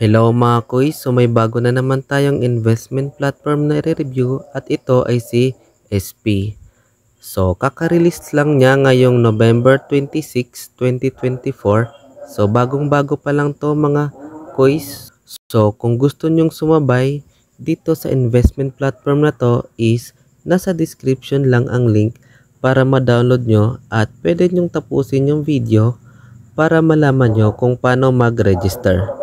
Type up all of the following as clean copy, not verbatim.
Hello mga kuy, so may bago na naman tayong investment platform na i-review at ito ay si SP. So kaka-release lang niya ngayong November 26, 2024. So bagong-bago pa lang to mga kuys. So kung gusto nyong sumabay dito sa investment platform na to is nasa description lang ang link para ma-download nyo at pwede nyong tapusin yung video para malaman nyo kung paano mag-register.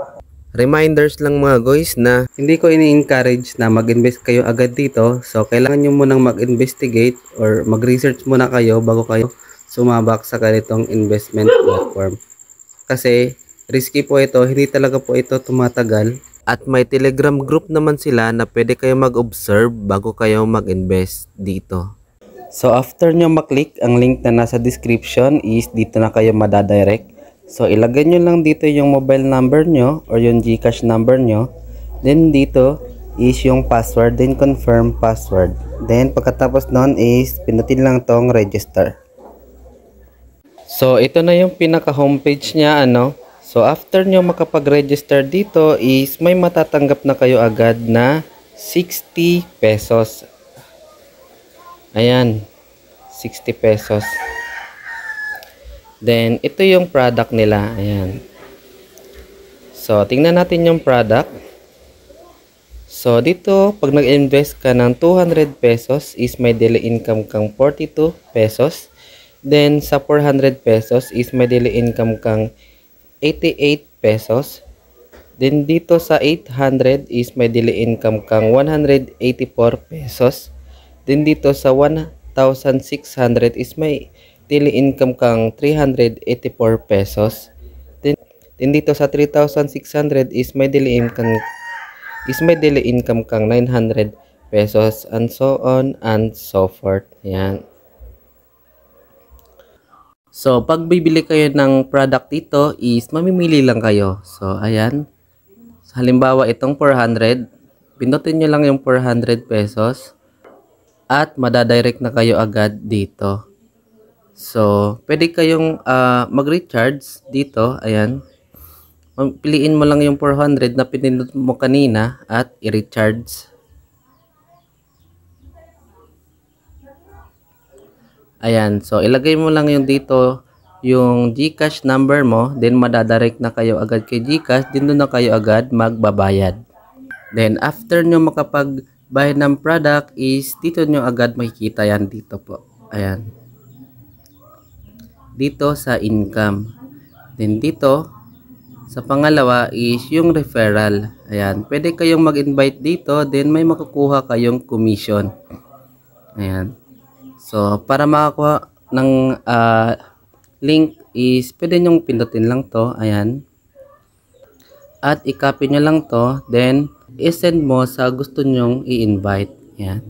Reminders lang mga guys na hindi ko ini-encourage na mag-invest kayo agad dito. So kailangan nyo munang mag-investigate or mag-research muna kayo bago kayo sumabak sa ganitong investment platform. Kasi risky po ito, hindi talaga po ito tumatagal. At may Telegram group naman sila na pwede kayo mag-observe bago kayo mag-invest dito. So after nyo maklik ang link na nasa description is dito na kayo madadirect. So ilagay nyo lang dito yung mobile number nyo or yung GCash number nyo. Then dito is yung password, then confirm password. Then pagkatapos nun is pinutin lang tong register. So ito na yung pinaka homepage niya ano. So after nyo makapag-register dito is may matatanggap na kayo agad na 60 pesos. Ayan, 60 pesos. Then, ito yung product nila. Ayan. So, tingnan natin yung product. So, dito, pag nag-invest ka ng 200 pesos is may daily income kang 42 pesos. Then, sa 400 pesos is may daily income kang 88 pesos. Then, dito sa 800 is may daily income kang 184 pesos. Then, dito sa 1,600 is may daily income kang 384 pesos. Then dito sa 3,600 is may daily income kang 900 pesos and so on and so forth. Ayan. So pag bibili kayo ng product dito is mamimili lang kayo. So ayan. Halimbawa itong 400, pindutin nyo lang yung 400 pesos at madadirect na kayo agad dito. So, pwede kayong mag-recharge dito. Ayan. Piliin mo lang yung 400 na pinindot mo kanina at i-recharge. Ayan. So, ilagay mo lang yung dito yung GCash number mo. Then, madadirect na kayo agad kay GCash. Then, doon na kayo agad magbabayad. Then, after nyo makapag-buy ng product is dito nyo agad makikita yan dito po. Ayan. Dito sa income. Then dito sa pangalawa is yung referral. Ayan, pwede kayong mag-invite dito, then may makukuha kayong commission. Ayan. So para makakuha ng link is pwede nyong pindutin lang to. Ayan. At i-copy nyo lang to, then i-send mo sa gusto nyong i-invite. Ayan.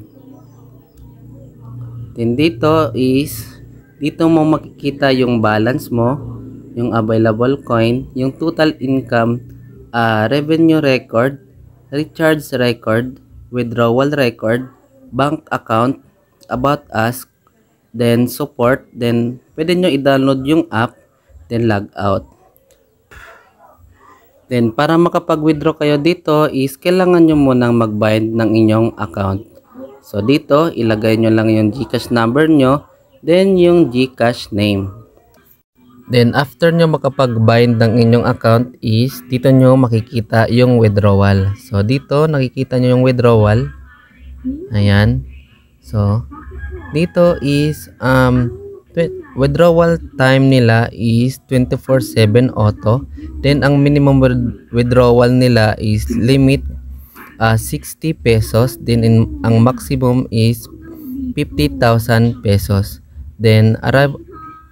Then dito is dito mo makikita yung balance mo, yung available coin, yung total income, revenue record, recharge record, withdrawal record, bank account, about us, then support, then pwede nyo i-download yung app, then log out. Then para makapag-withdraw kayo dito is kailangan nyo munang mag-bind ng inyong account. So dito, ilagay nyo lang yung GCash number nyo, then yung GCash name. Then after nyo makapag-bind ng inyong account is dito nyo makikita yung withdrawal. So dito nakikita nyo yung withdrawal. Ayan. So dito is withdrawal time nila is 24/7 auto. Then ang minimum withdrawal nila is limit 60 pesos. Then ang maximum is 50,000 pesos. Then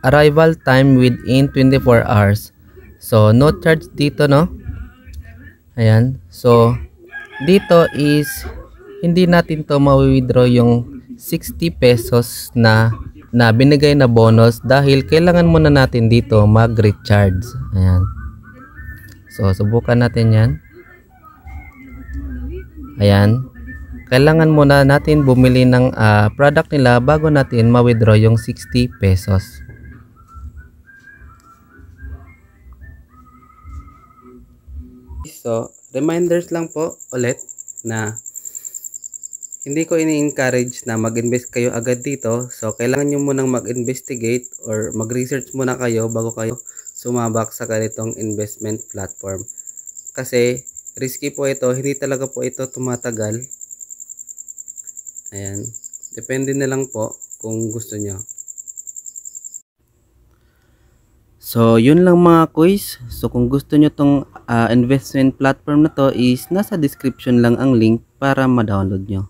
arrival time within 24 hours. So no charge dito, no? Ayan. So dito is hindi natin to ma-withdraw yung 60 pesos na binigay na bonus dahil kailangan muna natin dito mag-recharge. Ayan. So subukan natin 'yan. Ayan. Kailangan muna natin bumili ng product nila bago natin ma-withdraw yung 60 pesos. guys, so reminders lang po ulit na hindi ko ini-encourage na mag-invest kayo agad dito. So kailangan nyo munang mag-investigate or mag-research muna kayo bago kayo sumabak sa ganitong investment platform. Kasi risky po ito, hindi talaga po ito tumatagal. Ayan, depende na lang po kung gusto nyo. So yun lang mga kuys. So kung gusto nyo tong investment platform na to is nasa description lang ang link para ma-download nyo.